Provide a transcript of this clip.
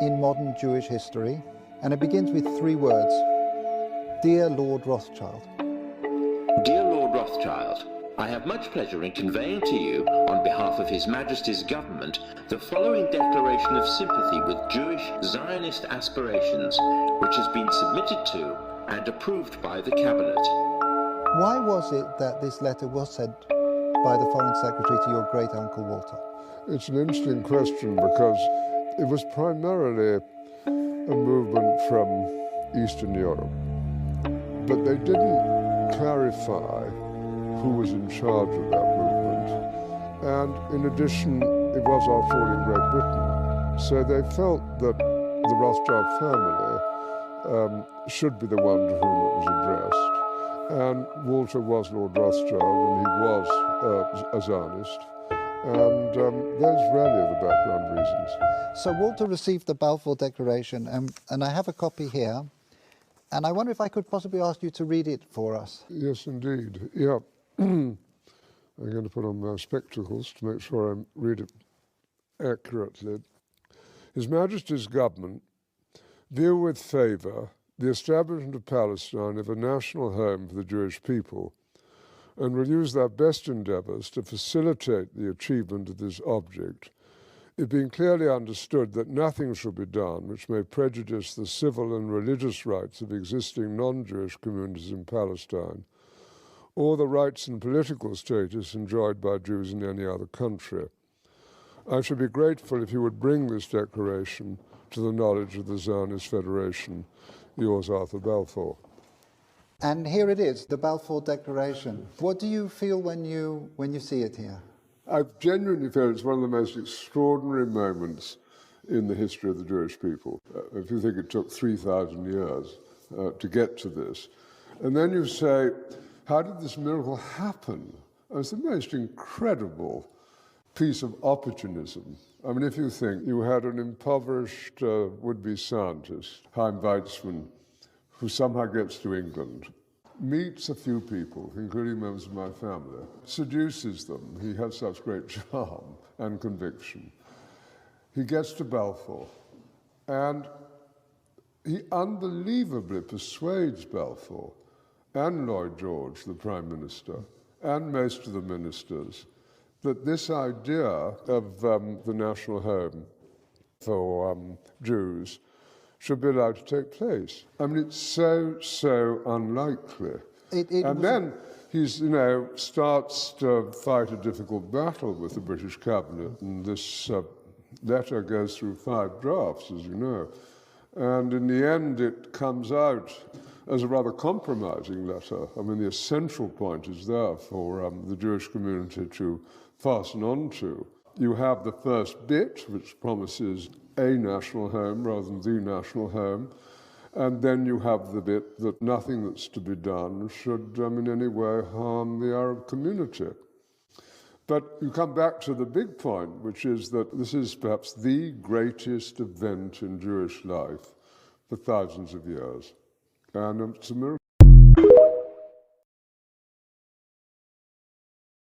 in modern Jewish history, and it begins with 3 words: Dear Lord Rothschild. Dear Lord Rothschild, I have much pleasure in conveying to you, on behalf of His Majesty's government, the following declaration of sympathy with Jewish Zionist aspirations, which has been submitted to and approved by the Cabinet. Why was it that this letter was sent by the Foreign Secretary to your great-uncle Walter? It's an interesting question because it was primarily a movement from Eastern Europe, but they didn't clarify who was in charge of that movement. And in addition, it was after all in Great Britain. So they felt that the Rothschild family should be the one to whom it was addressed. And Walter was Lord Rothschild, and he was a Zionist. And those really are the background reasons. So Walter received the Balfour Declaration, and I have a copy here. And I wonder if I could possibly ask you to read it for us. Yes, indeed. Yeah. I'm going to put on my spectacles to make sure I read it accurately. His Majesty's government view with favour the establishment of Palestine as a national home for the Jewish people, and will use their best endeavours to facilitate the achievement of this object, it being clearly understood that nothing shall be done which may prejudice the civil and religious rights of existing non-Jewish communities in Palestine, or the rights and political status enjoyed by Jews in any other country. I should be grateful if you would bring this declaration to the knowledge of the Zionist Federation. Yours, Arthur Balfour. And here it is, the Balfour Declaration. What do you feel when you see it here? I genuinely feel it's one of the most extraordinary moments in the history of the Jewish people. If you think it took 3,000 years to get to this, and then you say, how did this miracle happen? It's the most incredible piece of opportunism. I mean, if you think you had an impoverished would-be scientist, Chaim Weizmann, who somehow gets to England, meets a few people, including members of my family, seduces them. He has such great charm and conviction. He gets to Balfour, and he unbelievably persuades Balfour and Lloyd George, the Prime Minister, and most of the ministers, that this idea of the national home for Jews should be allowed to take place. I mean, it's so unlikely. And then he starts to fight a difficult battle with the British cabinet, and this letter goes through 5 drafts, as you know. And in the end, it comes out as a rather compromising letter. I mean, the essential point is there for the Jewish community to fasten on to. You have the first bit, which promises a national home rather than the national home, and then you have the bit that nothing that's to be done should in any way harm the Arab community. But you come back to the big point, which is that this is perhaps the greatest event in Jewish life for thousands of years. And it's a miracle.